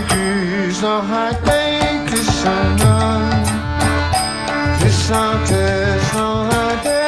Krishna, Hare Krishna, Krishna Krishna, Hare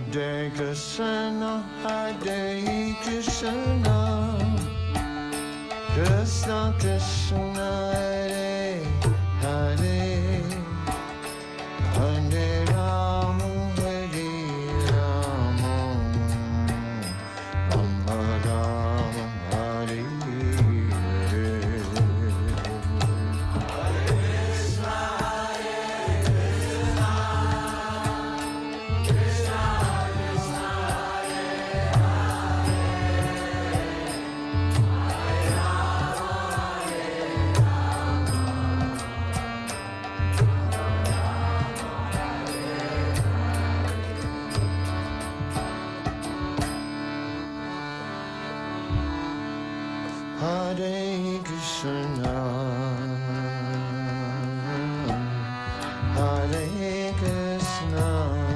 Hare Krishna, Hare Krishna, Krishna Krishna, Hare Hare, Hare Rama, Hare Rama, Rama Rama, Hare Hare. Hare Krishna, Hare Krishna,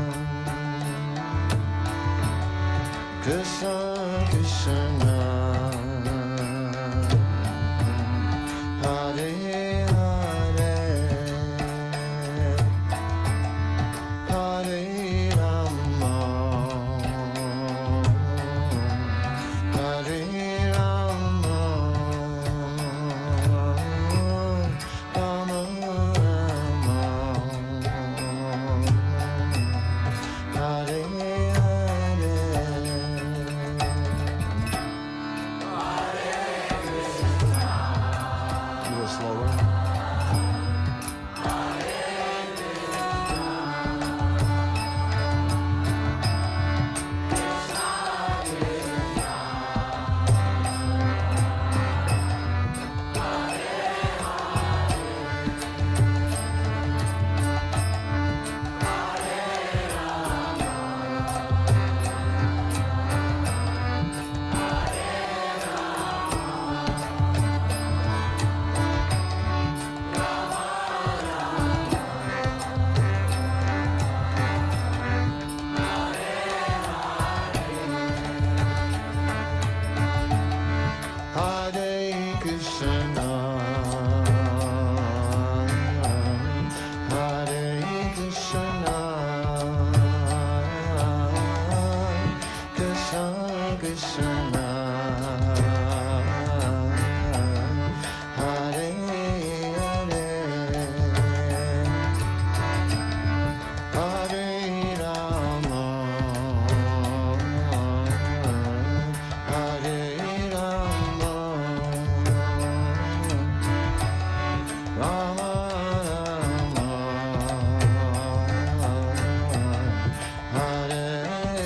Krishna Krishna, Hare Hare, Hare Rama, Hare Rama, Rama Rama, Hare Hare. A little slower. Hare Krishna, Hare Krishna, Krishna Krishna, Hare Hare, Hare Rama, Hare Rama, Rama Rama, Hare Hare.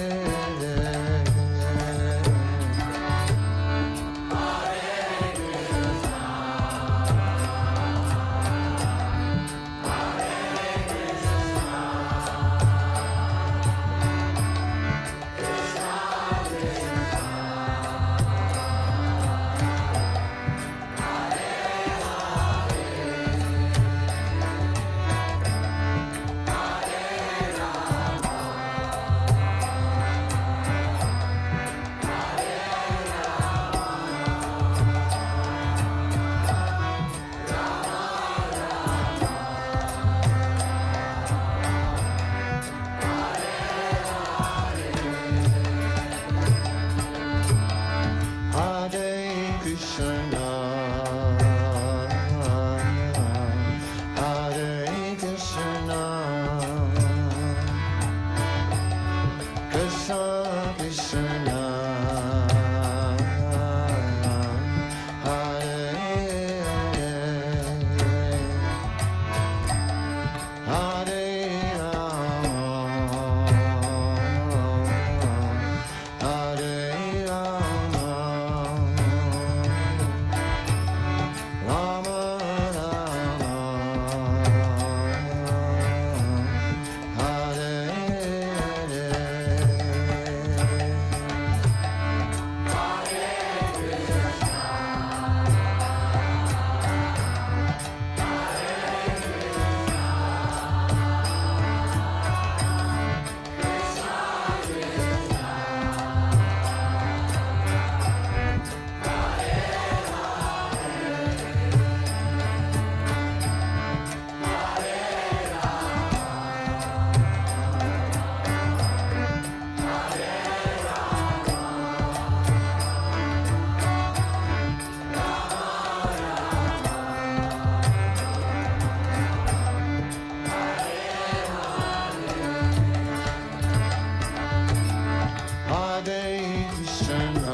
Hare Krishna,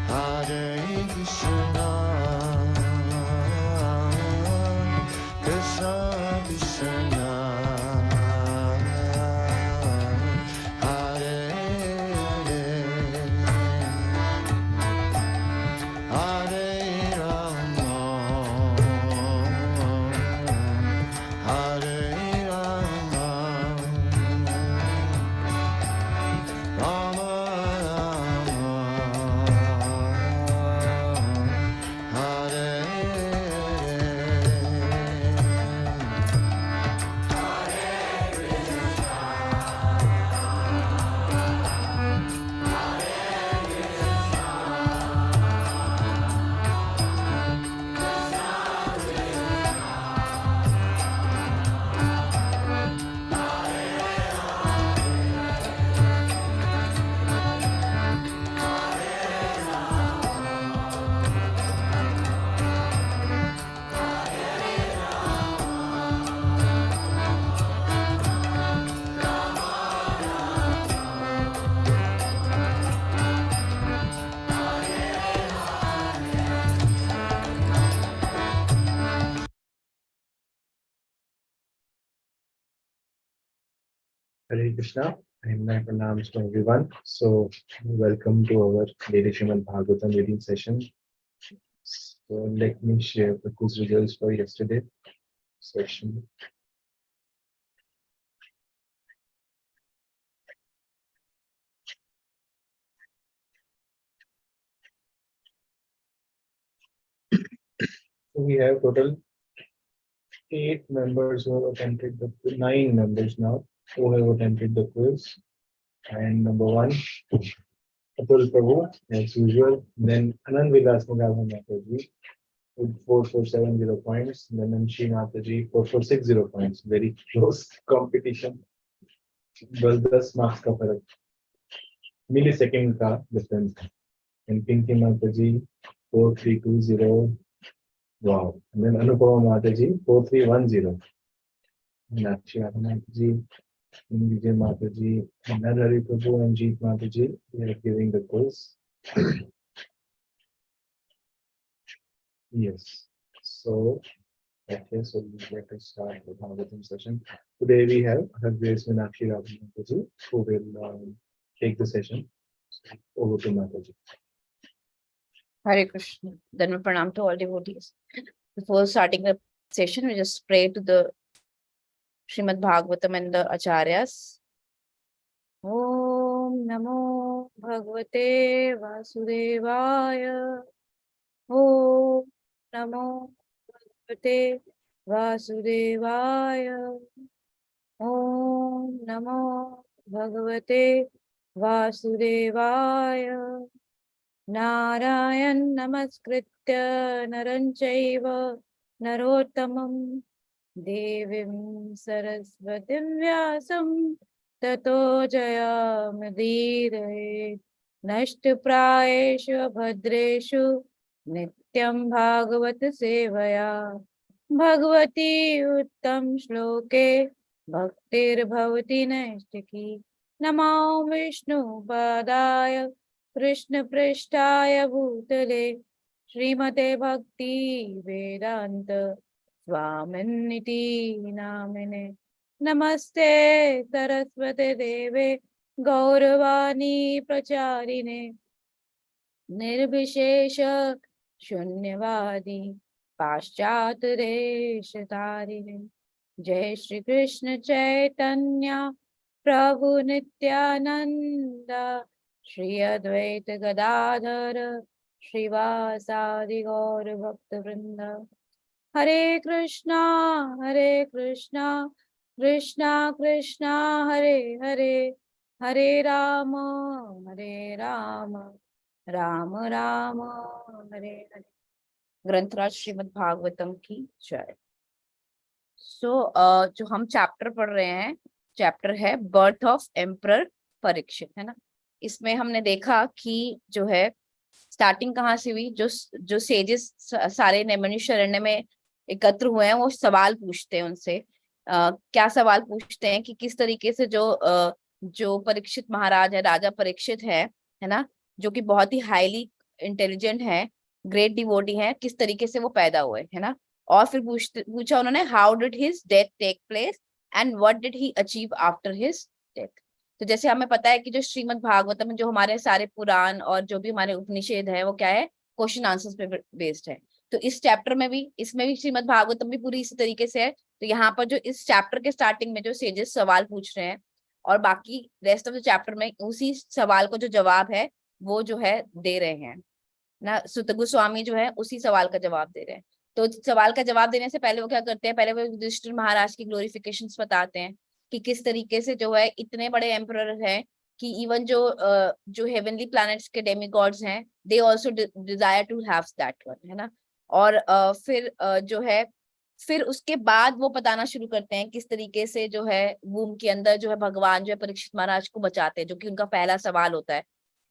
Hare Krishna, Krishna Krishna, Hare Hare, Hare Rama, Hare Rama, Rama Rama, Hare Hare Krishna and my pranams to everyone. So, welcome to our daily Srimad Bhagavatam reading session. So, let me share the quiz results for yesterday session. So, we have total 8 members who have attempted the 9 members now who have attempted the quiz. And number 1, Atul Prabhu, as usual. Then Anand Vilas Nagava Mataji with 4470 points. Then Anshi Mataji 4460 points. Very close competition. बस 10 marks का फर्क, मिली second का difference. And Pinky माता जी 4320. Wow. And then Anupama माता जी 4310. मीनाक्षी माता जी, विजय माता जी, नरहरि प्रभु and Jeet माता जी, they are giving the quiz. Yes. So okay, so let us start the Bhagavatam session. Today we have Her Grace Meenakshi Mataji who will take the session. Over to Mataji. Hare Krishna. Then we pranam to all devotees. Before starting the session, we just pray to the Srimad Bhagavatam and the Acharyas. Om Namo Bhagavate Vasudevaya. Om Namo Bhagavate Vasudevaya. Om Namo Bhagavate Vasudevaya. Narayan Namaskritya Naran Chaiva Narottamam Devim Saraswatim Vyasam Tato Jayamudiraye. Nashtaprayeshu Bhadreshu Nityam Bhagavat Sevaya. Bhagavati Uttam Shloke Bhaktir Bhavati Nashtaki. Namo Vishnu Padaya Krishna Prishtaya Bhutale Srimate Bhakti Vedanta Swaminiti Namine. Namaste Saraswate Deve Gauravani Pracharine Nirbhishesha Shunyavadi Paschat Deshatarine. Jai Shri Krishna Chaitanya Prabhu Nityananda Shri Advaita Gadadhara Srivasadi Gaur Bhakta Vrinda. Hare Krishna Krishna Krishna Hare Hare, Hare Rama Rama Rama Hare Hare. ग्रंथराज Shrimad Bhagavatam की जय. जो हम chapter पढ़ रहे हैं, chapter है birth of emperor Parikshit, है ना. इसमें हमने देखा कि जो है स्टार्टिंग कहाँ से हुई. जो सेजेस सारे नैमिषारण्य में एकत्र हुए हैं वो सवाल पूछते हैं उनसे. क्या सवाल पूछते हैं कि किस तरीके से जो जो परीक्षित महाराज है, राजा परीक्षित है ना, जो कि बहुत ही हाईली इंटेलिजेंट है, ग्रेट डिवोटी है, किस तरीके से वो पैदा हुए, है ना। और फिर पूछा उन्होंने, how did his death take place and what did he achieve after his death. तो जैसे हमें पता है कि जो श्रीमद् भागवतम में जो हमारे सारे पुराण और जो भी हमारे उपनिषद है वो क्या है, क्वेश्चन आंसर्स पे बेस्ड है। तो इस चैप्टर में भी, इसमें भी श्रीमद् भागवतम भी पूरी इसी तरीके से है। तो यहाँ पर जो इस चैप्टर के स्टार्टिंग में जो सेजेस सवाल पूछ रहे हैं और बाकी रेस्ट ऑफ द चैप्टर में उसी सवाल को जो जवाब है वो जो है दे रहे हैं ना, सुत गोस्वामी जो है उसी सवाल का जवाब दे रहे हैं। तो सवाल का जवाब देने से पहले वो क्या करते हैं, पहले वो युधिष्ठिर महाराज की ग्लोरिफिकेशन बताते हैं कि किस तरीके से जो है इतने बड़े एम्परर हैं कि इवन जो हेवनली प्लैनेट्स के डेमीगॉड्स हैं, they also desire to have that one, है ना। और फिर जो है, फिर उसके बाद वो बताना शुरू करते हैं किस तरीके से जो है वूम के अंदर जो है भगवान जो है परीक्षित महाराज को बचाते हैं, जो कि उनका पहला सवाल होता है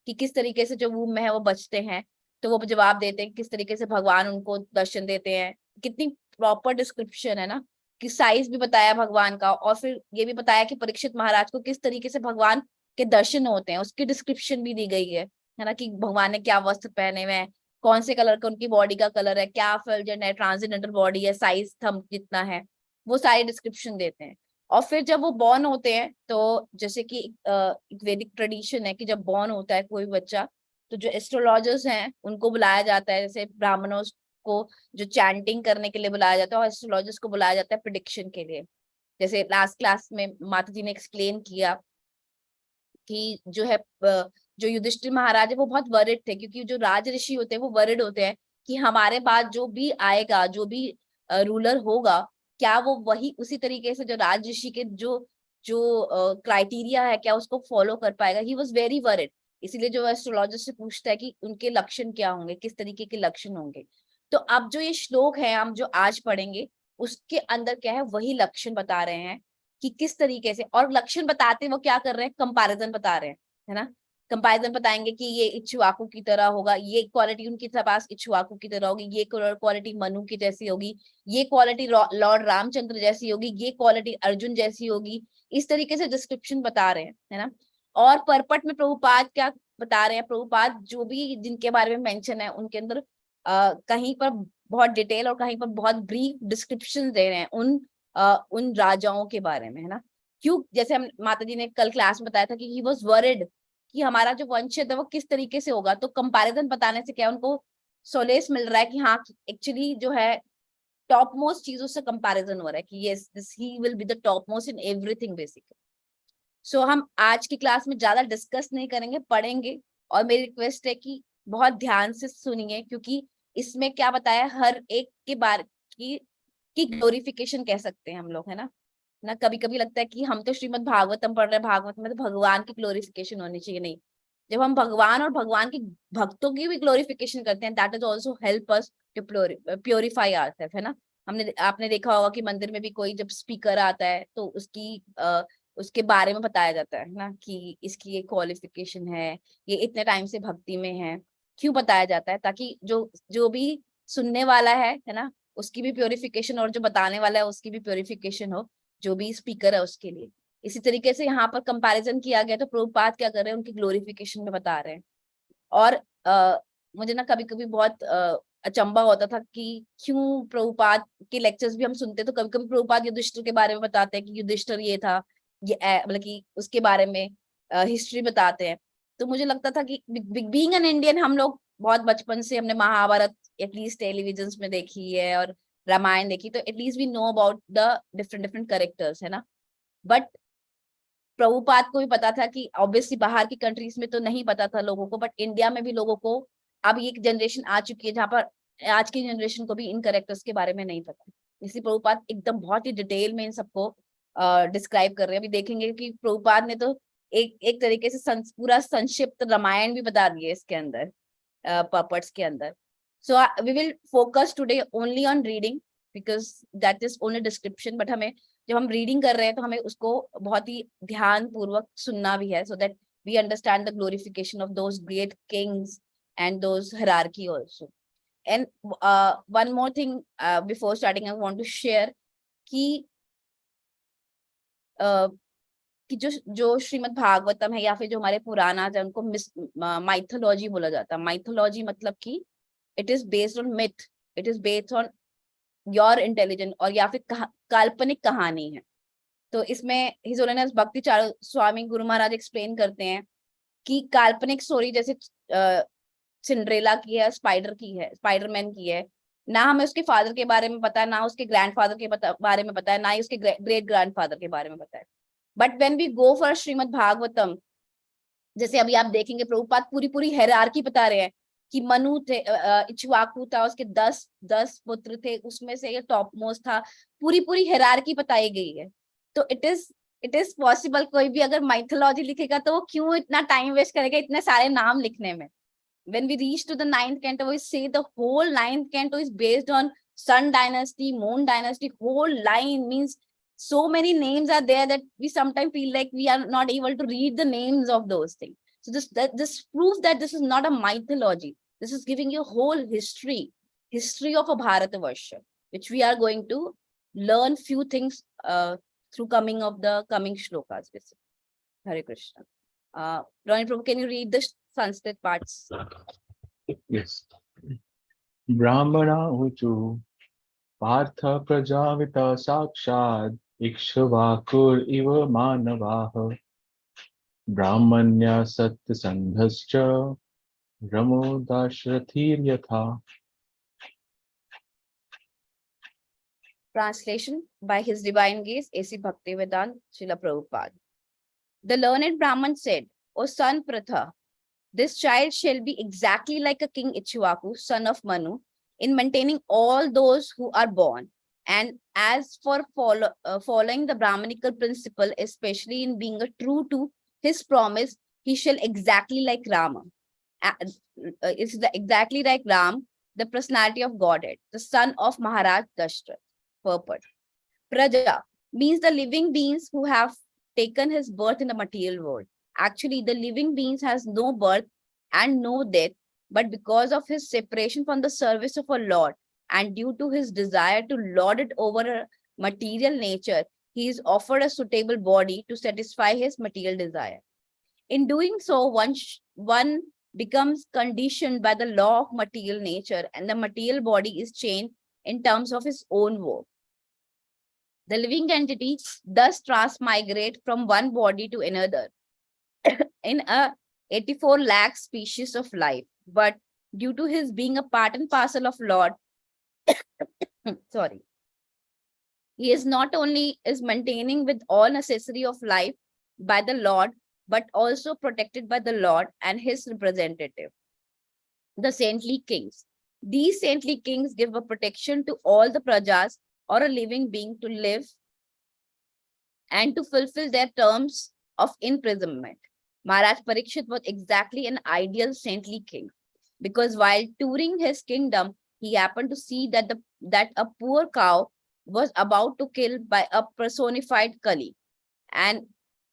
कि किस तरीके से जो वूम में है वो बचते हैं। तो वो जवाब देते हैं किस तरीके से भगवान उनको दर्शन देते हैं, कितनी प्रॉपर डिस्क्रिप्शन है ना, कि साइज भी बताया भगवान का, और फिर ये भी बताया कि परीक्षित महाराज को किस तरीके से भगवान के दर्शन होते हैं, उसकी डिस्क्रिप्शन भी दी गई है ना, कि भगवान ने क्या वस्त्र पहने हुए हैं, कौन से कलर का उनकी बॉडी का कलर है, क्या फलजन है, ट्रांसजेंडर बॉडी है, साइज थंब जितना है, वो सारी डिस्क्रिप्शन देते हैं। और फिर जब वो बॉर्न होते हैं, तो जैसे कि एक वैदिक ट्रेडिशन है कि जब बॉर्न होता है कोई बच्चा, तो जो एस्ट्रोलॉजर्स हैं उनको बुलाया जाता है, जैसे ब्राह्मणों को जो चैंटिंग करने के लिए बुलाया जाता है और एस्ट्रोलॉजर्स को बुलाया जाता है प्रिडिक्शन के लिए। जैसे लास्ट क्लास में माता जी ने एक्सप्लेन किया कि जो है जो युधिष्ठिर महाराज है वो बहुत वरिड थे, क्योंकि जो राज ऋषि होते हैं वो वरिड होते हैं कि हमारे बाद जो भी आएगा, जो भी रूलर होगा, क्या वो वही उसी तरीके से जो राज ऋषि के जो जो क्राइटेरिया है क्या उसको फॉलो कर पाएगा। He was very worried. इसीलिए जो एस्ट्रोलॉजर से पूछता है कि उनके लक्षण क्या होंगे, किस तरीके के लक्षण होंगे। तो अब जो ये श्लोक है हम जो आज पढ़ेंगे, उसके अंदर क्या है, वही लक्षण बता रहे हैं कि किस तरीके से, और लक्षण बताते वो क्या कर रहे हैं, कंपैरिजन बता रहे हैं, है ना। कंपैरिजन बताएंगे कि ये इक्ष्वाकु की तरह होगा, ये क्वालिटी उनके पास इक्ष्वाकु की तरह होगी, ये क्वालिटी मनु की जैसी होगी, ये क्वालिटी लॉर्ड रामचंद्र जैसी होगी, ये क्वालिटी अर्जुन जैसी होगी। इस तरीके से डिस्क्रिप्शन बता रहे हैं, है ना। और परपट में प्रभुपाद क्या बता रहे हैं, प्रभुपाद जो भी जिनके बारे में मेंशन है उनके अंदर कहीं पर बहुत डिटेल और कहीं पर बहुत ब्रीफ डिस्क्रिप्शन दे रहे हैं उन राजाओं के बारे में, है ना। क्यों, जैसे हम माता जी ने कल क्लास में बताया था कि ही वाज वरिड कि हमारा जो वंशज है वो किस तरीके से होगा। तो कंपैरिजन बताने से क्या उनको सोलेस मिल रहा है कि हाँ एक्चुअली जो है टॉप मोस्ट चीजों से कंपैरिजन हो रहा है कि yes this he will be the top most in everything basically. So हम आज की क्लास में ज्यादा डिस्कस नहीं करेंगे, पढ़ेंगे। और मेरी रिक्वेस्ट है कि बहुत ध्यान से सुनिए, क्योंकि इसमें क्या बताया हर एक के बारे की ग्लोरिफिकेशन कह सकते हैं हम लोग, है ना। कभी कभी लगता है कि हम तो श्रीमद् भागवतम पढ़ रहे हैं, भागवत में तो भगवान की ग्लोरिफिकेशन होनी चाहिए। नहीं, जब हम भगवान और भगवान के भक्तों की भी ग्लोरिफिकेशन करते हैं, that is also help us to purify ourselves, है ना। आपने देखा होगा कि मंदिर में भी कोई जब स्पीकर आता है तो उसके बारे में बताया जाता है ना, कि इसकी ये क्वालिफिकेशन है, ये इतने टाइम से भक्ति में है। क्यों बताया जाता है, ताकि जो जो भी सुनने वाला है ना, उसकी भी प्योरिफिकेशन, और जो बताने वाला है उसकी भी प्योरिफिकेशन हो, जो भी स्पीकर है उसके लिए। इसी तरीके से यहाँ पर कंपैरिजन किया गया, तो प्रभुपाद क्या कर रहे हैं, उनकी ग्लोरिफिकेशन में बता रहे हैं। और मुझे ना कभी कभी बहुत अचंबा होता था कि क्यों प्रभुपाद के लेक्चर्स भी हम सुनते, तो कभी कभी प्रभुपाद युधिष्ठिर के बारे में बताते हैं कि युधिष्ठिर ये था, ये मतलब कि उसके बारे में हिस्ट्री बताते हैं। तो मुझे लगता था कि बीइंग एन इंडियन, हम लोग बहुत बचपन से हमने महाभारत एटलीस्ट टेलीविजन में देखी है और रामायण देखी, तो at least we know about the different different characters, है ना। बट प्रभुपाद को भी पता था कि ऑब्वियसली बाहर की कंट्रीज में तो नहीं पता था लोगों को, बट इंडिया में भी लोगों को अब ये जनरेशन आ चुकी है जहां पर आज की जनरेशन को भी इन कैरेक्टर्स के बारे में नहीं पता। इसलिए प्रभुपाद एकदम बहुत ही डिटेल में इन सबको डिस्क्राइब कर रहे हैं। अभी देखेंगे कि प्रभुपाद ने तो एक तरीके से पूरा संक्षिप्त रामायण भी बता दिया इसके अंदर, पपर्ट्स के अंदर। So we will focus today only on reading, because that is only description. But हमें जब हम रीडिंग कर रहे हैं तो हमें उसको बहुत ही ध्यान पूर्वक सुनना भी है, so that we understand the glorification of those great kings and those hierarchy also. And one more thing before starting I want to share कि कि जो श्रीमद् भागवतम है या फिर जो हमारे पुराणाज है उनको माइथोलॉजी बोला जाता है। माइथोलॉजी मतलब कि it is based on myth, it is based on your intelligence, और या फिर काल्पनिक कहानी है। तो इसमें हिज होलीनेस भक्ति स्वामी गुरु महाराज एक्सप्लेन करते हैं कि काल्पनिक स्टोरी जैसे सिंड्रेला की है, स्पाइडर की है, स्पाइडरमैन की है, ना हमें उसके फादर के बारे में पता है, ना उसके ग्रैंडफादर के बारे में पता है, ना ही उसके ग्रेट ग्रैंडफादर के बारे में पता है। But when we go for Shrimad Bhagavatam, जैसे अभी आप देखेंगे प्रभुपाद पूरी पूरी हेरारकी बता रहे हैं कि मनु थे, इक्ष्वाकु था, उसके 10 पुत्र थे, उसमें से ये टॉप मोस्ट था, पूरी पूरी हेरारकी बताई गई है। तो इट इज पॉसिबल, कोई भी अगर माइथोलॉजी लिखेगा तो वो क्यों इतना टाइम वेस्ट करेगा इतने सारे नाम लिखने में। When we reach to the 9th canto, we say the whole 9th canto is based on Sun dynasty, Moon dynasty. Whole line means so many names are there that we sometimes feel like we are not able to read the names of those things. So this proves that this is not a mythology. This is giving you a whole history of a Bharatavarsha, which we are going to learn few things through coming shlokas. Basically. Hare Krishna. Ronnie Prabhu, can you read the Sanskrit parts? Yes. Brahmana uchu partha prajavita sakshad ikshvakur iva manavaha brahmanya satya sandhascha ramo dashrathir yatha. Translation by His Divine Grace A.C. Bhaktivedanta Srila Prabhupada. The learned Brahman said, O son Pratha, this child shall be exactly like a king Ichwaku, son of Manu, in maintaining all those who are born. And as for following the Brahmanical principle, especially in being true to his promise, he shall exactly like Rama. It's exactly like Ram, the personality of Godhead, the son of Maharaj Dashrath. Purport. Praja means the living beings who have taken his birth in the material world. Actually, the living beings has no birth and no death, but because of his separation from the service of a Lord and due to his desire to lord it over a material nature, he is offered a suitable body to satisfy his material desire. In doing so, one becomes conditioned by the law of material nature, and the material body is changed in terms of his own work. The living entity thus transmigrate from one body to another in a 84 lakh species of life. But due to his being a part and parcel of Lord, sorry, he is not only is maintaining with all necessary of life by the Lord, but also protected by the Lord and his representative, the saintly kings. These saintly kings give a protection to all the prajas or a living being to live and to fulfill their terms of imprisonment. Maharaj Parikshit was exactly an ideal saintly king, because while touring his kingdom, he happened to see that a poor cow was about to kill by a personified Kali, and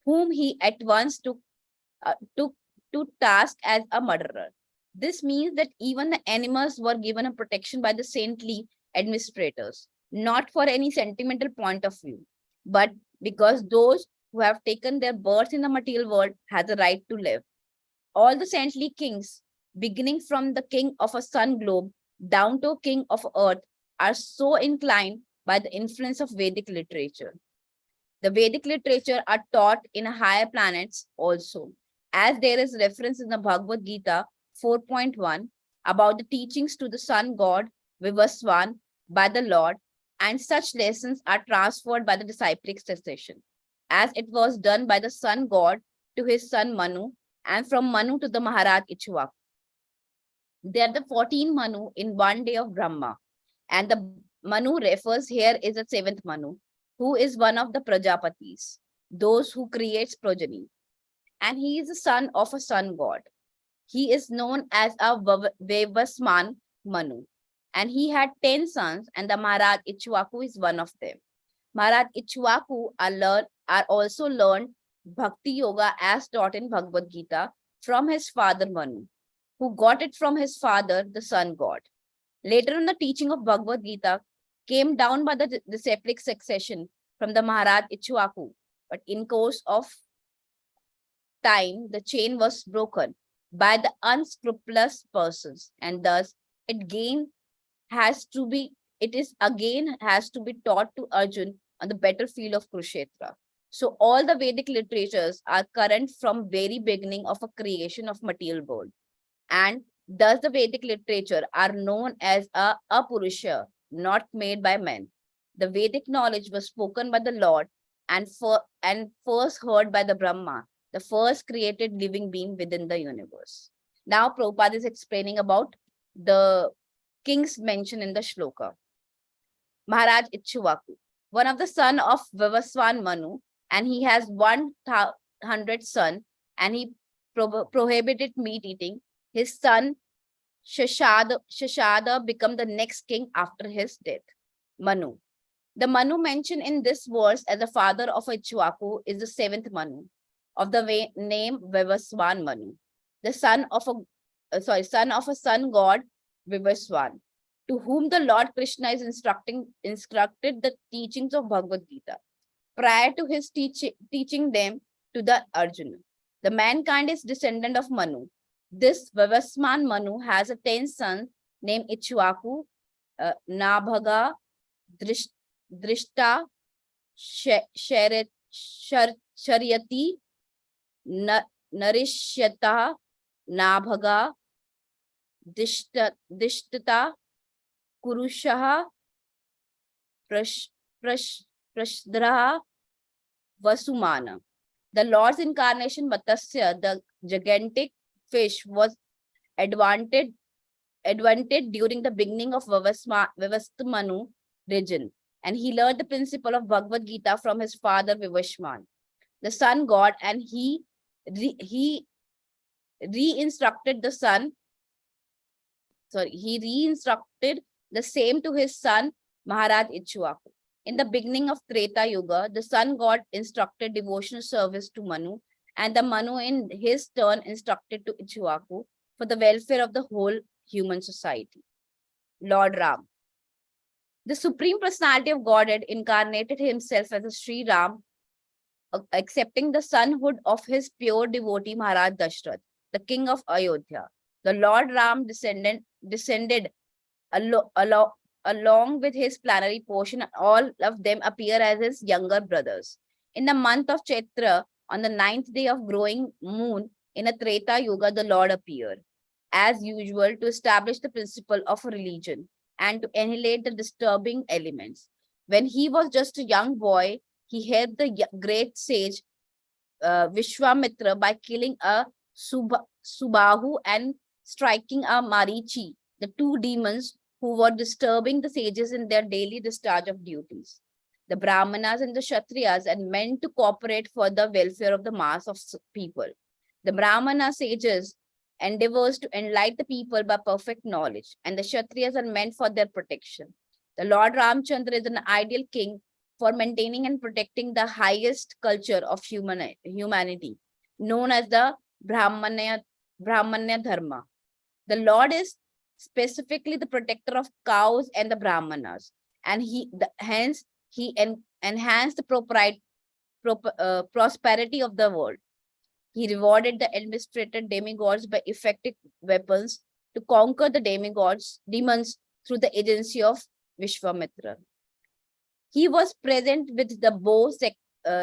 whom he at once took to task as a murderer. This means that even the animals were given a protection by the saintly administrators, not for any sentimental point of view, but because those who have taken their birth in the material world has a right to live. All the saintly kings, beginning from the king of a sun globe down to a king of earth, are so inclined by the influence of Vedic literature. The Vedic literature are taught in higher planets also, as there is reference in the Bhagavad Gita 4.1 about the teachings to the sun god Vivaswan by the Lord, and such lessons are transferred by the disciplic succession, as it was done by the sun god to his son Manu, and from Manu to the Maharaj Ichwaku. There are the 14 Manu in one day of Brahma, and the Manu refers here is the 7th Manu, who is one of the Prajapatis, those who creates progeny, and he is the son of a sun god. He is known as a Vevasman Manu, and he had 10 sons, and the Maharaj Ichwaku is one of them. Maharaj Ichwaku are also learned Bhakti Yoga as taught in Bhagavad Gita from his father Manu, who got it from his father, the sun god. Later on, the teaching of Bhagavad Gita came down by the disciplic succession from the Maharaj Ichwaku, but in course of time the chain was broken by the unscrupulous persons, and thus it again has to be taught to Arjun on the battlefield of Kurukshetra. So all the Vedic literatures are current from very beginning of a creation of material world, and thus the Vedic literature are known as a apurusha, not made by men. The Vedic knowledge was spoken by the Lord and first heard by the Brahma, the first created living being within the universe. Now Prabhupada is explaining about the kings mentioned in the shloka. Maharaj Ichhuvaku, one of the son of Vivaswan Manu, and he has 100 son, and he prohibited meat eating. His son Shashada became the next king after his death. Manu. The Manu mentioned in this verse as the father of Ichhuvaku is the seventh Manu, of the name Vivaswan Manu, the son of a sun god Vivaswan, to whom the Lord Krishna is instructed the teachings of Bhagavad Gita prior to his teaching them to the Arjuna. The mankind is descendant of Manu. This Vivaswan Manu has a 10th son named Ichhuvaku, Nabhaga, Drishta, Sharyati, Narishyata, Nabhaga, Dishtata, Kurushaha, Prashdraha, Vasumana. The Lord's incarnation Matsya, the gigantic fish, was advanted during the beginning of Vivasmanu region, and he learned the principle of Bhagavad Gita from his father Vivaswan, the sun god, and he reinstructed the same to his son Maharaj Ichhuvaku. In the beginning of Treta Yuga, the sun god instructed devotional service to Manu, and the Manu in his turn instructed to Ichhuvaku for the welfare of the whole human society. Lord Ram. The Supreme Personality of Godhead incarnated himself as a Sri Ram, accepting the sonhood of his pure devotee Maharaj Dashrath, the king of Ayodhya. The Lord Ram descended along with his planetary portion, and all of them appear as his younger brothers. In the month of Chaitra, on the 9th day of growing moon in a Treta Yuga, the Lord appeared, as usual, to establish the principle of religion and to annihilate the disturbing elements. When he was just a young boy, he helped the great sage Vishwamitra by killing a Subahu and striking a Marichi, the two demons who were disturbing the sages in their daily discharge of duties. The Brahmanas and the Kshatriyas are meant to cooperate for the welfare of the mass of people. The Brahmana sages endeavors to enlighten the people by perfect knowledge, and the Kshatriyas are meant for their protection. The Lord Ramchandra is an ideal king for maintaining and protecting the highest culture of humanity, known as the Brahmanya Dharma. The Lord is specifically the protector of cows and the Brahmanas, and hence he enhanced the prosperity of the world. He rewarded the administrated demigods by effective weapons to conquer the demons through the agency of Vishwamitra. He was present with the bow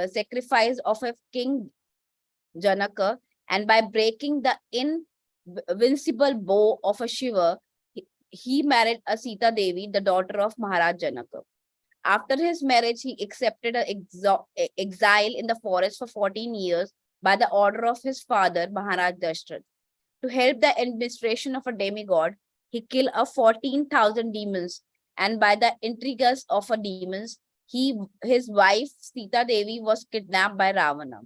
sacrifice of a king Janaka, and by breaking the invincible bow of a Shiva, he married a Sita Devi, the daughter of Maharaj Janaka. After his marriage, he accepted an exile in the forest for 14 years by the order of his father, Maharaj Dashrath. To help the administration of a demigod, he killed 14,000 demons, and by the intrigues of a demons, his wife Sita Devi was kidnapped by Ravana.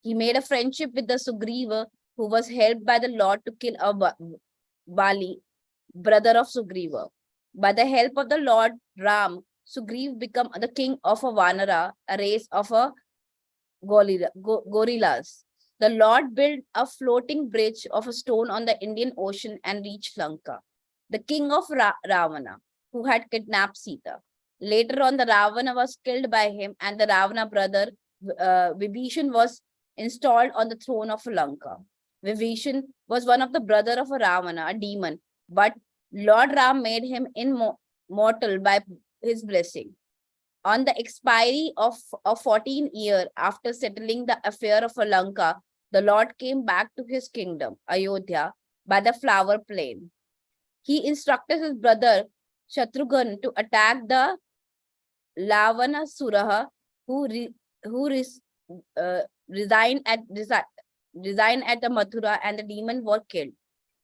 He made a friendship with the Sugriva, who was helped by the Lord to kill a Bali, brother of Sugriva. By the help of the Lord Ram, Sugriv became the king of a Vanara, a race of gorillas. The Lord built a floating bridge of a stone on the Indian Ocean and reached Lanka. The king of Ravana, who had kidnapped Sita. Later on, the Ravana was killed by him, and the Ravana brother Vibhishan was installed on the throne of Lanka. Vibhishan was one of the brother of Ravana, a demon, but Lord Ram made him immortal by his blessing. On the expiry of a 14 year after settling the affair of Lanka, the Lord came back to his kingdom, Ayodhya, by the flower plain. He instructed his brother Shatrughan to attack the Lavana Suraha, who resigned at the Mathura, and the demon were killed.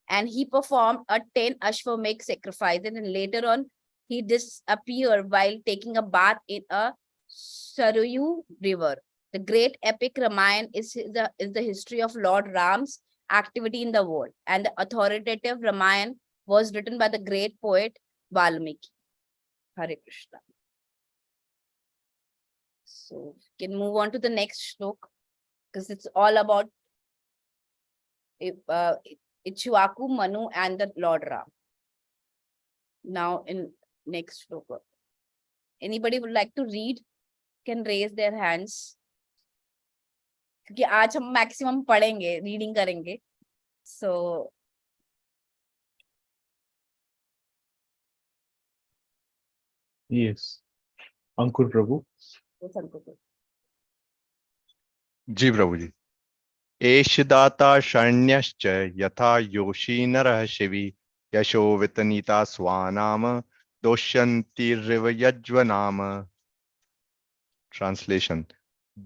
And he performed a 10 Ashwamekh sacrifices, and later on he disappeared while taking a bath in a Sarayu river. The great epic Ramayana is the history of Lord Ram's activity in the world, and the authoritative Ramayana was written by the great poet Valmiki. Hare Krishna. So we can move on to the next slok, because it's all about Ichwaku, Manu, and the Lord Ram. Now in next slok, anybody would like to read can raise their hands, क्योंकि आज हम maximum पढ़ेंगे, reading करेंगे. So Yes. Ankur Prabhu. जी प्रभु जी. एष दाता शरण्यश्च यथा योषी नरः शिवी यशो वितनीता स्वानाम दोष्यन्तिरिव यज्वनाम. Translation.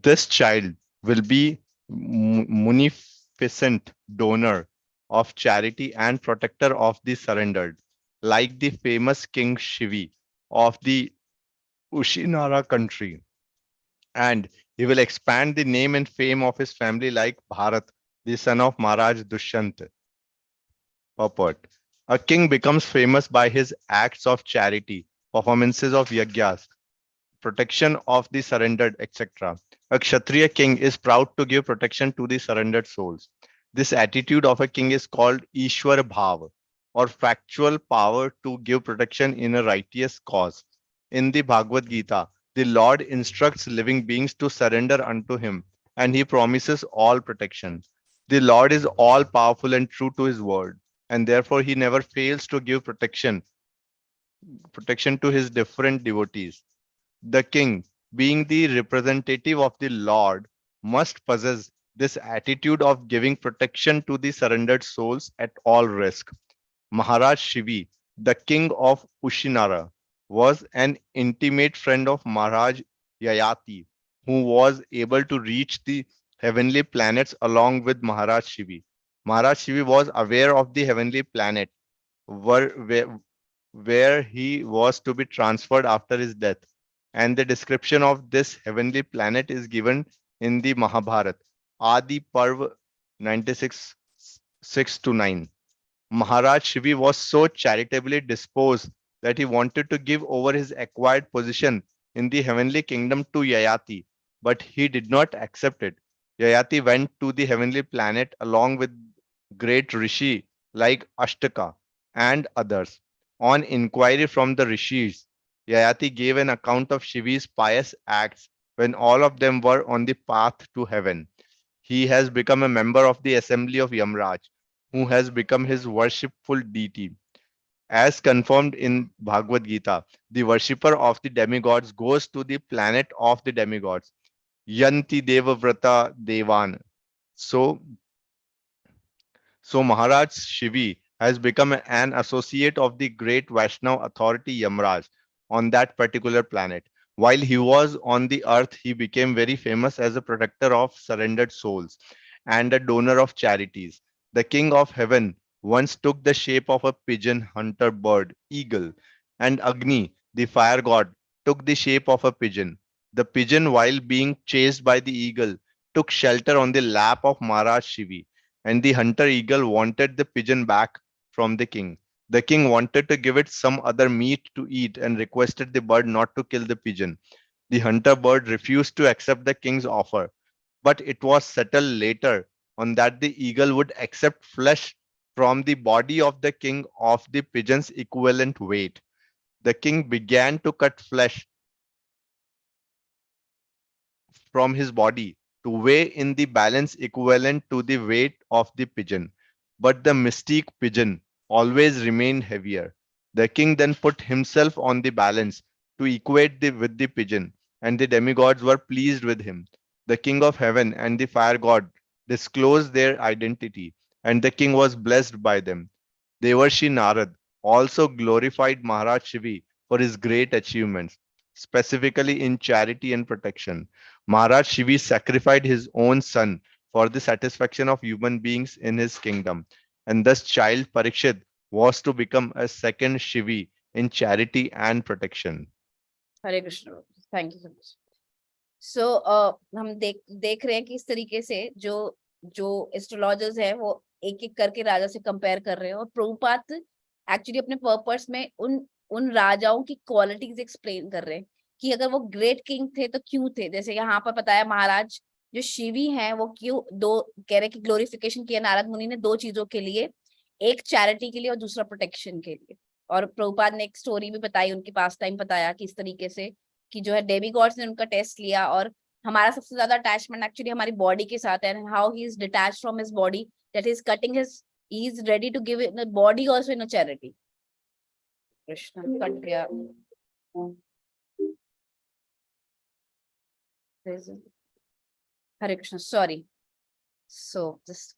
This child will be munificent donor of charity and protector of the surrendered, like the famous King Shivi of the Ushinara country. And he will expand the name and fame of his family like Bharat, the son of Maharaj Dushyant. Purport. A king becomes famous by his acts of charity, performances of yagyas, protection of the surrendered, etc. A Kshatriya king is proud to give protection to the surrendered souls. This attitude of a king is called Ishwar Bhav, or factual power to give protection in a righteous cause. In the Bhagavad Gita, the Lord instructs living beings to surrender unto him, and he promises all protection. The Lord is all powerful and true to his word, and therefore he never fails to give protection to his different devotees. The king, being the representative of the Lord, must possess this attitude of giving protection to the surrendered souls at all risk. Maharaj Shivi, the king of Ushinara, was an intimate friend of Maharaj Yayati, who was able to reach the heavenly planets along with Maharaj Shivi. Maharaj Shivi was aware of the heavenly planet where he was to be transferred after his death. And the description of this heavenly planet is given in the Mahabharata, Adi Parv 96, 6 to 9. Maharaj Shivi was so charitably disposed that he wanted to give over his acquired position in the heavenly kingdom to Yayati, but he did not accept it. Yayati went to the heavenly planet along with great rishi like Ashtaka and others. On inquiry from the rishis, Yayati gave an account of Shivi's pious acts when all of them were on the path to heaven. He has become a member of the assembly of Yamraj, who has become his worshipful deity. As confirmed in Bhagavad Gita, the worshipper of the demigods goes to the planet of the demigods. Yanti Devavrata Devan. So Maharaj Shivi has become an associate of the great Vaishnav authority Yamraj on that particular planet. While he was on the earth, he became very famous as a protector of surrendered souls and a donor of charities. The king of heaven once took the shape of a pigeon hunter bird, eagle, and Agni, the fire god, took the shape of a pigeon. The pigeon, while being chased by the eagle, took shelter on the lap of Maharaj Shivi, and the hunter eagle wanted the pigeon back from the king. The king wanted to give it some other meat to eat and requested the bird not to kill the pigeon. The hunter bird refused to accept the king's offer, but it was settled later on that the eagle would accept flesh from the body of the king of the pigeon's equivalent weight. The king began to cut flesh from his body to weigh in the balance equivalent to the weight of the pigeon. But the mystique pigeon always remained heavier. The king then put himself on the balance to equate with the pigeon, and the demigods were pleased with him. The king of heaven and the fire god disclosed their identity, and the king was blessed by them. Devarshi Narad also glorified Maharaj Shivi for his great achievements, specifically in charity and protection. Maharaj Shivi sacrificed his own son for the satisfaction of human beings in his kingdom, and thus child Parikshit was to become a second Shivi in charity and protection. Hare Krishna, thank you so much. So हम देख रहे हैं कि इस तरीके से जो जो एस्ट्रोलॉजर्स है वो एक एक करके राजा से कंपेयर कर रहे हैं, और प्रभुपाद एक्चुअली अपने पर्पस में उन राजाओं की क्वालिटीज एक्सप्लेन कर रहे हैं कि अगर वो ग्रेट किंग थे तो क्यों थे. जैसे यहाँ पर बताया महाराज जो शिवी हैं वो क्यों दो कह रहे कि ग्लोरिफिकेशन किया नारद मुनि ने दो चीजों के लिए, एक चैरिटी के लिए और दूसरा प्रोटेक्शन के लिए. और प्रभुपाद ने एक स्टोरी भी बताई, उनकी पास टाइम बताया कि इस तरीके से कि जो है डेमी गॉड्स ने उनका टेस्ट लिया, और हमारा सबसे ज्यादा अटैचमेंट एक्चुअली हमारी बॉडी के साथ है, and how he is detached from his body, that is cutting his, he is ready to give in body also in a charity. Krishna cut गया. Hare Krishna, sorry. So just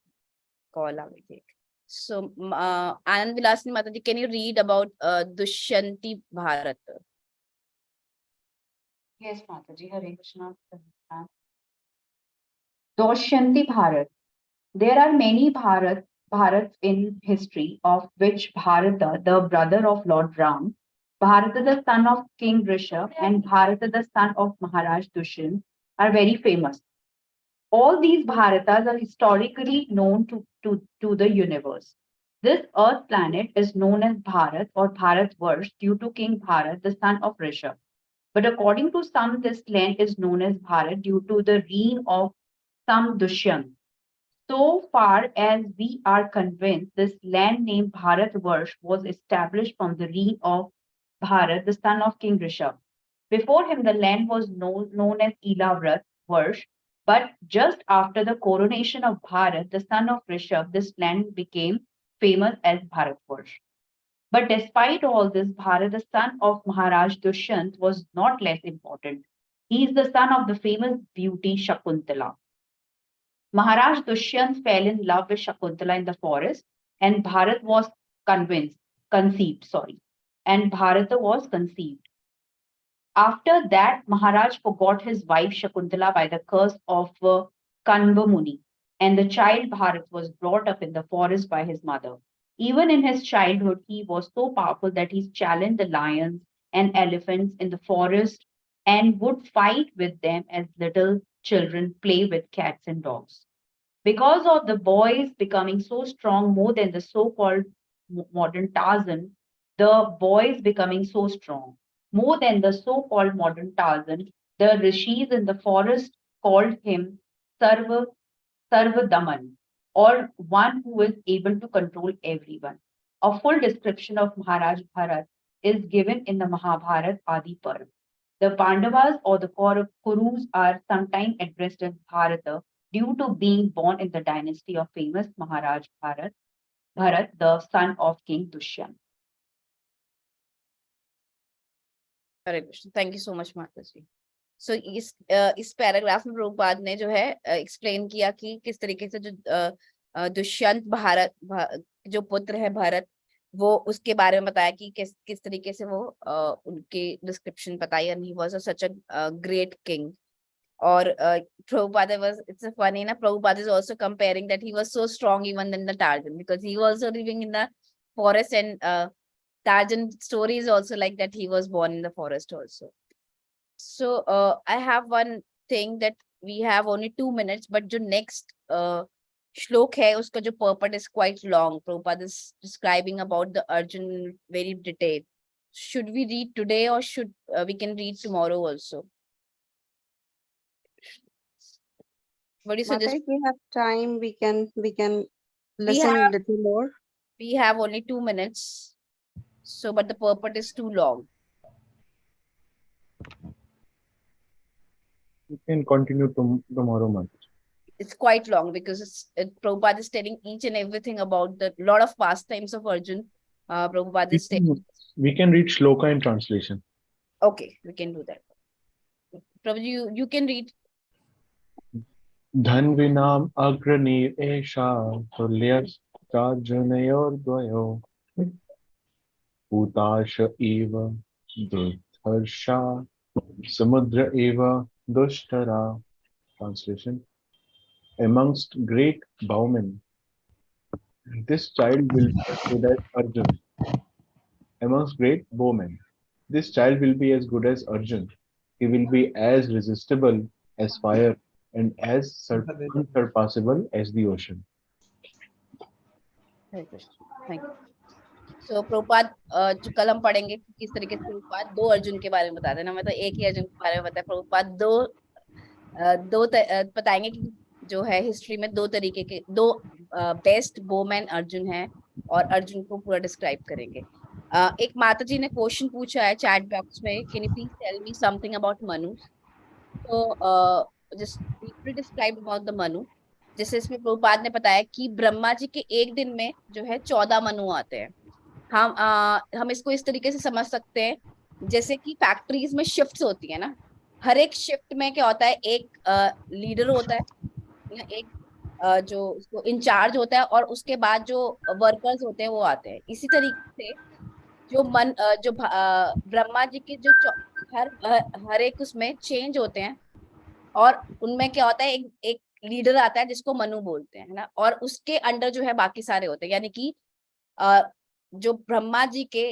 call I will take. So, Anand Vilasini Mataji, can you read about Dushyanti Bharat? Yes, Mataji. Hare Krishna. Dushyanti Bharat. There are many Bharats in history, of which Bharata, the brother of Lord Ram, Bharata, the son of King Rishabh, and Bharata, the son of Maharaj Dushyant, are very famous. All these Bharatas are historically known to the universe. This earth planet is known as Bharat or Bharatvarsh due to King Bharat, the son of Rishabh. But according to some, this land is known as Bharat due to the reign of some Dushyant. So far as we are convinced, this land named Bharatvarsh was established from the reign of Bharat, the son of King Rishabh. Before him, the land was known as Ilavrat Varsh, but just after the coronation of Bharat, the son of Rishabh, this land became famous as Bharatvarsh. But despite all this, Bharat, the son of Maharaj Dushyant, was not less important. He is the son of the famous beauty Shakuntala. Maharaj Dushyant fell in love with Shakuntala in the forest, and Bharat was conceived. And Bharata was conceived. After that, Maharaj forgot his wife Shakuntala by the curse of Kanva Muni, and the child Bharat was brought up in the forest by his mother. Even in his childhood, he was so powerful that he challenged the lions and elephants in the forest and would fight with them as little children play with cats and dogs. Because of the boys becoming so strong, more than the so-called modern Tarzan, the boys becoming so strong, more than the so-called modern Tarzan, the rishis in the forest called him Sarvadaman, or one who is able to control everyone. A full description of Maharaj Bharat is given in the Mahabharat Adi Parv. The Pandavas or the Kurus are sometimes addressed as Bharata due to being born in the dynasty of famous Maharaj Bharat, the son of King Dushyant. Hare Krishna, thank you so much माता जी. सो इस paragraph में प्रभुपाद ने जो है explain किया कि किस तरीके से जो दुष्यंत भारत जो पुत्र है भरत, वो उसके बारे में बताया कि किस तरीके से वो उनकी डिस्क्रिप्शन बताई, and he was such a great king. और Prabhupada was, it's a funny na, Prabhupada is also comparing that he was so strong even than the Tarzan, because he was also living in the forest, and Tarzan story is also like that he was born in the forest also. So I have one thing that we have only 2 minutes, but the next shlok hai uska jo purport is quite long. Prabhupada is describing about the Arjun in very detail. Should we read today, or should we can read tomorrow also? What do you Mata, suggest? if we have time, we can We listen have- little more. We have only 2 minutes, so but the purport is too long. You can continue tomorrow, Mataji. it's quite long because Prabhupada is telling each and everything about the lot of pastimes of Arjun. Prabhupada is telling. We can read shloka in translation. Okay, we can do that. Prabhuji, you can read. Dhanvinam agranir esha tulyastarjunayor dvayo Utasha eva dutharsha samudra eva dushtara. Translation: amongst great bowmen, this child will be as good as Arjun. Amongst great bowmen, this child will be as good as Arjun. He will be as resistible as fire and as unsurpassable as the ocean. Hare Krishna, thank you. So Prabhupada जो कल हम पढ़ेंगे कि किस तरीके से प्रभुपाद दो अर्जुन के बारे में बताते हैं ना, मैं तो एक ही अर्जुन के बारे में बताया. प्रभुपाद बताएंगे कि जो है हिस्ट्री में दो तरीके के दो बेस्ट बोमैन अर्जुन हैं और अर्जुन को पूरा डिस्क्राइब करेंगे. एक माता जी ने क्वेश्चन पूछा है चैट बॉक्स में, can you please tell me something about Manu. तो just briefly describe about the Manu. जैसे इसमें प्रभुपाद ने बताया कि ब्रह्मा जी के एक दिन में जो है 14 मनु आते हैं. हम इसको इस तरीके से समझ सकते हैं जैसे कि फैक्ट्रीज में शिफ्ट्स होती है ना, हर एक शिफ्ट में क्या होता है, एक लीडर होता है या एक जो उसको इंचार्ज होता है और उसके बाद जो वर्कर्स होते हैं वो आते हैं. इसी तरीके से जो ब्रह्मा जी के जो हर एक उसमें चेंज होते हैं और उनमें क्या होता है, एक लीडर आता है जिसको मनु बोलते हैं ना, और उसके अंडर जो है बाकी सारे होते हैं. यानी कि जो ब्रह्मा जी के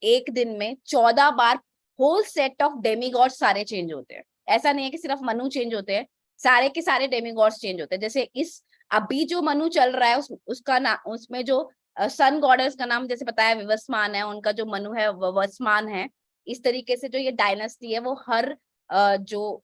एक दिन में 14 बार होल सेट ऑफ डेमीगॉड्स सारे चेंज होते हैं. ऐसा नहीं है कि सिर्फ मनु चेंज होते हैं, सारे के सारे डेमीगॉड्स चेंज होते हैं. जैसे इस अभी जो मनु चल रहा है उसका नाम, उसमें जो सन गॉडेस का नाम जैसे बताया विवस्मान है, उनका जो मनु है विवस्मान है. इस तरीके से जो ये डायनेस्टी है वो हर जो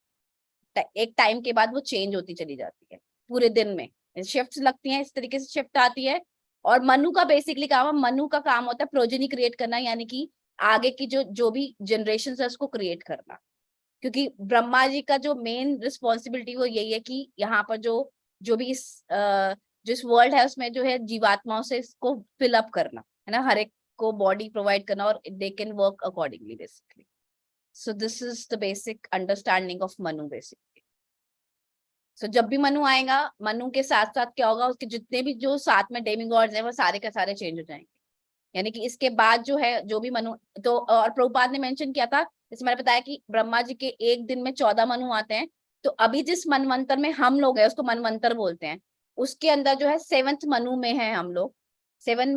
एक टाइम के बाद वो चेंज होती चली जाती है. पूरे दिन में शिफ्ट्स लगती हैं, इस तरीके से शिफ्ट आती है. और मनु का बेसिकली काम है, मनु का काम होता है प्रोजेनी क्रिएट करना, यानी कि आगे की जो भी जनरेशन है उसको क्रिएट करना. क्योंकि ब्रह्मा जी का जो मेन रिस्पॉन्सिबिलिटी वो यही है कि यहाँ पर जो भी जिस वर्ल्ड है उसमें जो है जीवात्माओं से इसको फिलअप करना है ना, हर एक को बॉडी प्रोवाइड करना और they can work accordingly basically. So this is the basic understanding of Manu basically. So जब भी मनु आएगा, मनु के साथ साथ क्या होगा, उसके जितने भी जो साथ में डेमिगॉड्स हैं वो सारे के सारे चेंज हो जाएंगे. यानी कि इसके बाद जो है जो भी मनु, तो और प्रभुपाद ने मेंशन किया था, जैसे मैंने बताया कि ब्रह्मा जी के एक दिन में 14 मनु आते हैं. तो अभी जिस मनवंतर में हम लोग हैं उसको मनवंतर बोलते हैं. उसके अंदर जो है 7th मनु में है हम लोग, 7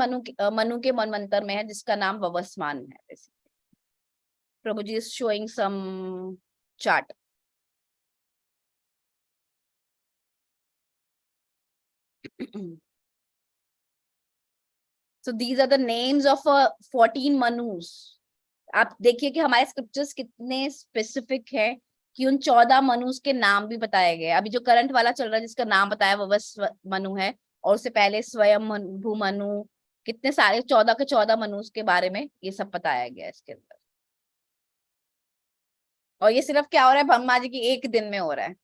मनु के मनवंतर में है जिसका नाम ववस्मान है बेसिकली. प्रभु जी is showing some chart. So these are the names of 14 manus. आप देखिए कि हमारे स्क्रिप्चर्स कितने स्पेसिफिक है कि उन 14 मनुस के नाम भी बताए गए. अभी जो करंट वाला चल रहा है जिसका नाम बताया वो बस मनु है, और उससे पहले स्वयं भूमनु, कितने सारे 14 के 14 मनुस के बारे में ये सब बताया गया है इसके अंदर. और ये सिर्फ क्या हो रहा है, ब्रह्मा जी की एक दिन में हो रहा है.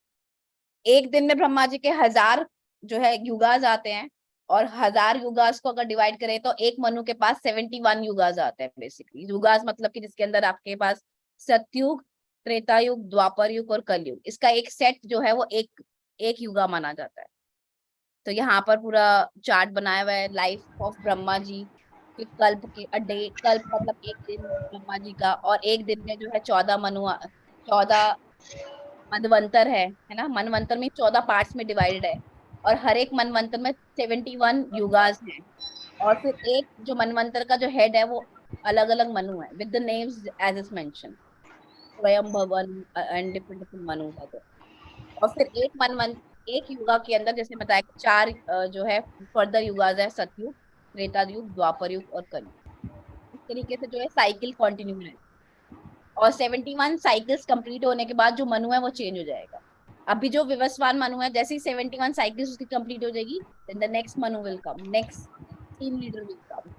एक दिन में ब्रह्मा जी के 1000 जो है युगास आते हैं, और 1000 युगास को अगर डिवाइड करें तो एक मनु के पास 71 युगास आते हैं बेसिकली. युगास मतलब कि जिसके अंदर आपके पास सतयुग, त्रेता युग, द्वापर युग और कलयुग, इसका एक सेट जो है वो एक युगा माना जाता है. तो यहाँ पर पूरा चार्ट बनाया हुआ है लाइफ ऑफ ब्रह्मा जी के कल्प के डे. कल्प मतलब एक दिन ब्रह्मा जी का, और एक दिन में जो है 14 मनवंतर है ना. मनवंतर में 14 पार्ट्स में डिवाइडेड है, और हर एक मनवंतर में 71 युगास हैं. और फिर एक जो मनवंतर का जो हेड है वो अलग अलग मनु है with the names as is mention, Swayambhuva and different different Manu है. तो और फिर एक युगा के अंदर जैसे बताया कि 4 जो है फर्दर युगास है, सतयुग, त्रेता युग, द्वापर युग और कलयुग. इस तरीके से जो है साइकिल कंटिन्यू है. और 71 साइकिल्स कंप्लीट होने के बाद जो मनु है वो चेंज हो जाएगा. अभी जो विवस्वान मनु है, जैसे ही 71 साइकिल्स उसकी कंप्लीट हो जाएगी, then the next Manu will come, next team leader will come.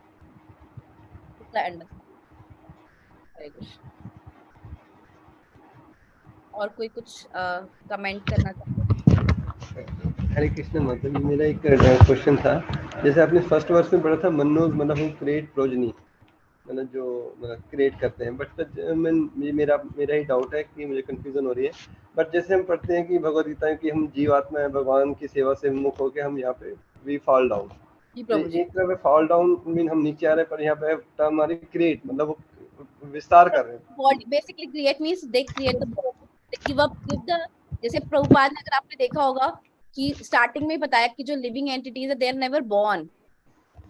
और कोई कुछ कमेंट करना चाहते हैं? हरे कृष्ण माता जी, मेरा एक क्वेश्चन था। जैसे आपने फर्स्ट वर्स में पढ़ा था, मन्नो मतलब हम क्रिएट प्रोजनी, मतलब जो मतलब क्रिएट करते हैं, बट मैं मेरा मेरा ही डाउट है कि मुझे कंफ्यूजन हो रही है। बट जैसे हम पढ़ते हैं कि भगवद गीता में कि हम जीवात्मा है, भगवान की सेवा से मुख होकर हम यहाँ पे वी फॉल डाउन। जी तो प्रभु जी। एक तरह फॉल डाउन मीन हम नीचे आ रहे हैं, पर यहाँ पे टर्म हमारी क्रिएट मतलब वो विस्तार कर रहे हैं। Body basically create means they create the body, they give the, जैसे प्रभुपाद ने, अगर आपने देखा होगा कि स्टार्टिंग में ही बताया कि जो लिविंग एंटिटीज है they are never born,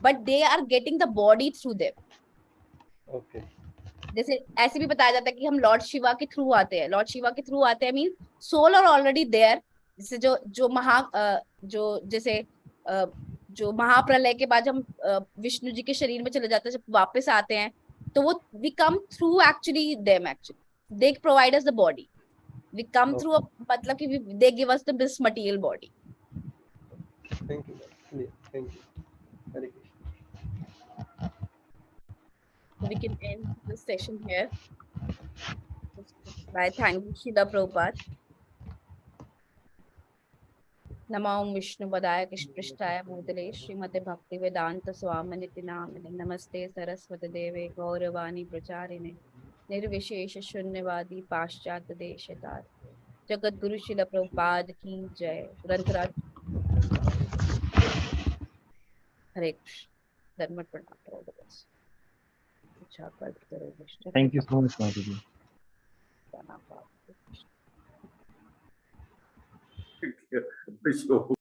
but they are getting the body through them. Okay. जैसे ऐसे भी बताया जाता है कि हम लॉर्ड शिवा के थ्रू आते हैं, लॉर्ड शिवा के थ्रू आते हैं mean soul are already there. जैसे जो जो जैसे जो महाप्रलय के बाद हम विष्णु जी के शरीर में चले जाते हैं, जब वापस आते हैं तो वो we come through actually them, actually they provide us the body, we come through, मतलब कि they give us the this material body. Thank you, thank you. Hare Krishna. So we can end this session here by thanking Srila Prabhupada. नमो विष्णुपदाय कृष्णपृष्ठाय भूतले श्रीमते भक्ति वेदांत स्वामिनिति नामिने नमस्ते सरस्वती देवे गौरवाणी प्रचारिणे निर्विशेष शून्यवादी पाश्चात्य देशतार। जगत गुरु शिल प्रभुपाद की जय। ग्रंथराज हरे कृष्ण। धर्मट प्रणाम करो बस। अच्छा कर करो Vishnu Thank you so much, Madhuri. प्रणाम। Show